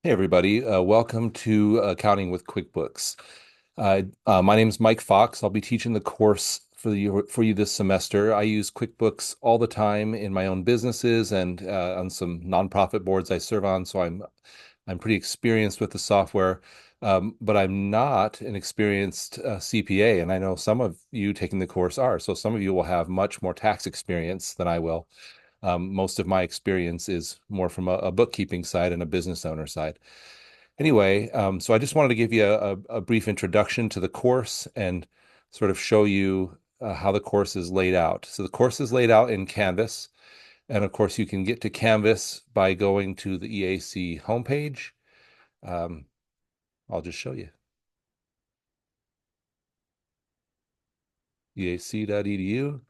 Hey everybody, welcome to Accounting with QuickBooks. My name is Mike Fox. I'll be teaching the course for you this semester. I use QuickBooks all the time in my own businesses and on some nonprofit boards I serve on, so I'm pretty experienced with the software. But I'm not an experienced CPA, and I know some of you taking the course are. So some of you will have much more tax experience than I will. Most of my experience is more from a bookkeeping side and a business owner side. Anyway, so I just wanted to give you a brief introduction to the course and sort of show you how the course is laid out. So the course is laid out in Canvas. And of course, you can get to Canvas by going to the EAC homepage. Um, I'll just show you. EAC.edu.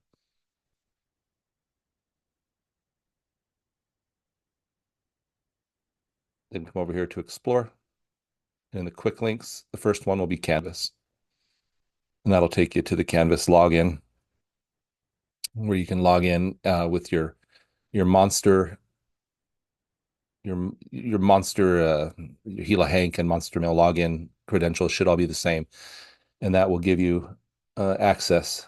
Then come over here to Explore. And the quick links, the first one will be Canvas. And that'll take you to the Canvas login where you can log in with your monster your monster your Gila Hank and Monster Mail login credentials should all be the same, and that will give you access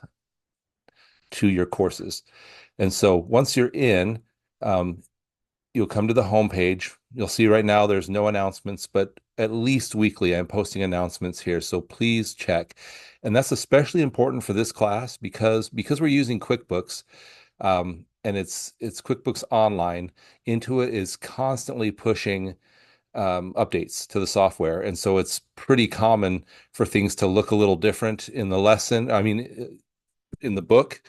to your courses. And so once you're in, um, you'll come to the home page. You'll see right now there's no announcements, but at least weekly I'm posting announcements here. So please check. And that's especially important for this class because we're using QuickBooks, and it's QuickBooks Online. Intuit is constantly pushing updates to the software, and so it's pretty common for things to look a little different in the lesson. I mean, in the book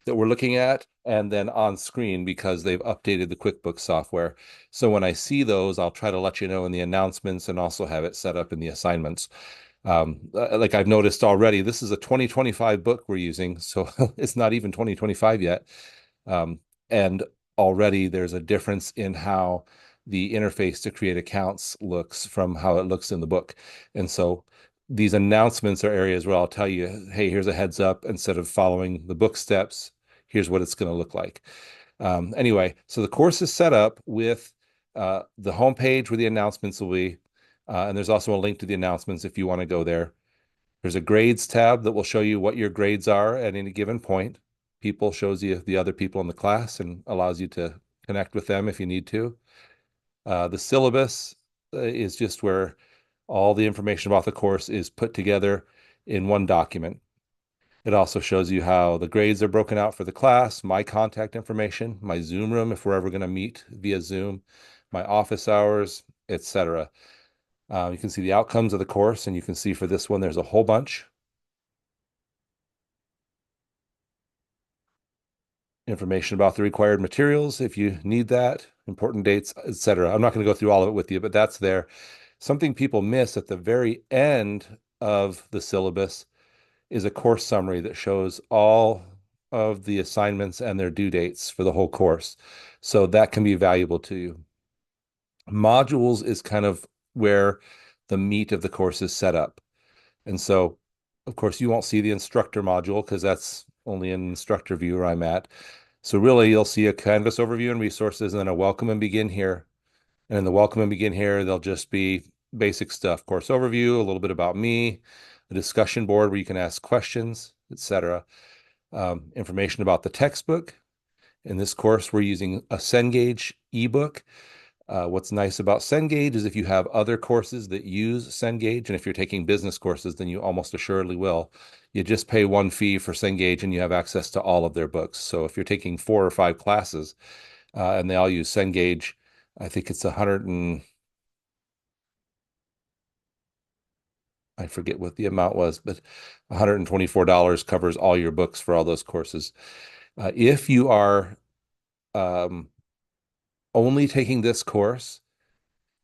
that we're looking at, and then on screen because they've updated the QuickBooks software. So when I see those, I'll try to let you know in the announcements and also have it set up in the assignments. Like I've noticed already, this is a 2025 book we're using, so it's not even 2025 yet. And already there's a difference in how the interface to create accounts looks from how it looks in the book. And so these announcements are areas where I'll tell you, hey, here's a heads up. Instead of following the book steps, here's what it's going to look like. Anyway, so the course is set up with the homepage where the announcements will be. And there's also a link to the announcements if you want to go there. There's a grades tab that will show you what your grades are at any given point. People shows you the other people in the class and allows you to connect with them if you need to. The syllabus is just where all the information about the course is put together in one document. It also shows you how the grades are broken out for the class, my contact information, my Zoom room if we're ever going to meet via Zoom, my office hours, etc. You can see the outcomes of the course, and you can see for this one, there's a whole bunch. Information about the required materials if you need that, important dates, etc. I'm not going to go through all of it with you, but that's there. Something people miss at the very end of the syllabus is a course summary that shows all of the assignments and their due dates for the whole course. So that can be valuable to you. Modules is kind of where the meat of the course is set up. And so, of course, you won't see the instructor module because that's only in instructor view where I'm at. So really, you'll see a Canvas overview and resources, and then a welcome and begin here. And in the welcome and begin here, there'll just be basic stuff, course overview, a little bit about me, a discussion board where you can ask questions, etc. Information about the textbook. In this course, we're using a Cengage ebook. What's nice about Cengage is if you have other courses that use Cengage, and if you're taking business courses, then you almost assuredly will. You just pay one fee for Cengage and you have access to all of their books. So if you're taking 4 or 5 classes and they all use Cengage, I think it's 100 and I forget what the amount was, but $124 covers all your books for all those courses. If you are um, only taking this course,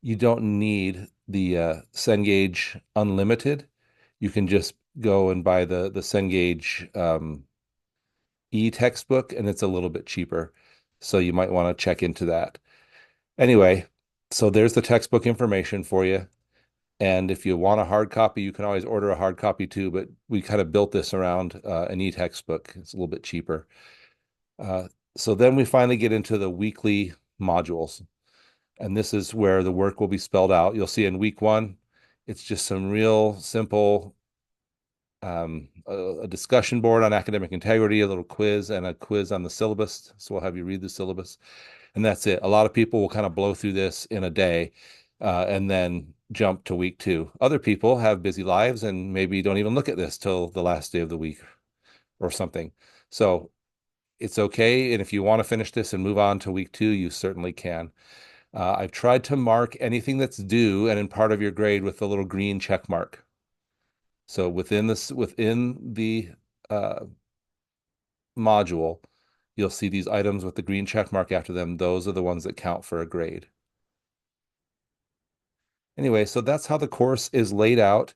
you don't need the Cengage Unlimited. You can just go and buy the Cengage e-textbook, and it's a little bit cheaper. So you might want to check into that. Anyway, so there's the textbook information for you. And if you want a hard copy, you can always order a hard copy too, but we kind of built this around an e-textbook. It's a little bit cheaper. Uh, so then we finally get into the weekly modules. And this is where the work will be spelled out. You'll see in week 1, it's just some real simple a discussion board on academic integrity, a little quiz, and a quiz on the syllabus. So we'll have you read the syllabus, and that's it. A lot of people will kind of blow through this in a day, and then jump to week 2. Other people have busy lives and maybe don't even look at this till the last day of the week or something. So it's okay. And if you want to finish this and move on to week 2, you certainly can. I've tried to mark anything that's due and in part of your grade with a little green check mark. So within the uh, module, you'll see these items with the green check mark after them. Those are the ones that count for a grade. Anyway, so that's how the course is laid out.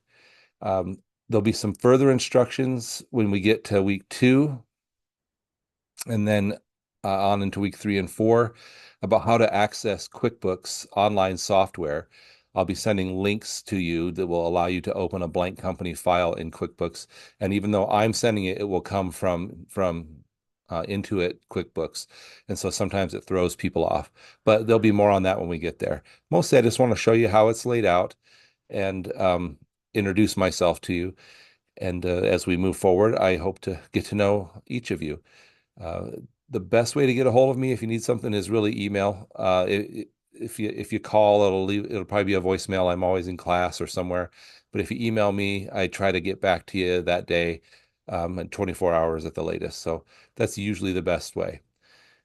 There'll be some further instructions when we get to week 2, and then on into week 3 and 4 about how to access QuickBooks online software. I'll be sending links to you that will allow you to open a blank company file in QuickBooks. And even though I'm sending it, it will come from Intuit QuickBooks. And so sometimes it throws people off, but there'll be more on that when we get there. Mostly, I just want to show you how it's laid out and introduce myself to you. And as we move forward, I hope to get to know each of you. Uh, the best way to get a hold of me if you need something is really email. If you call, it'll probably be a voicemail. I'm always in class or somewhere. But if you email me, I try to get back to you that day, in 24 hours at the latest. So that's usually the best way.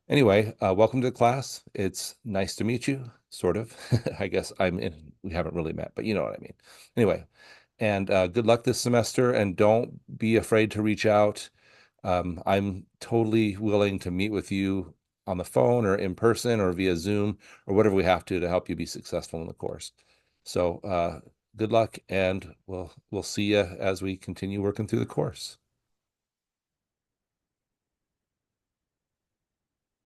Anyway, welcome to the class. It's nice to meet you, sort of. I guess we haven't really met, but you know what I mean. Anyway, and good luck this semester, and don't be afraid to reach out. I'm totally willing to meet with you on the phone or in person or via Zoom or whatever we have to help you be successful in the course. So good luck, and we'll see you as we continue working through the course.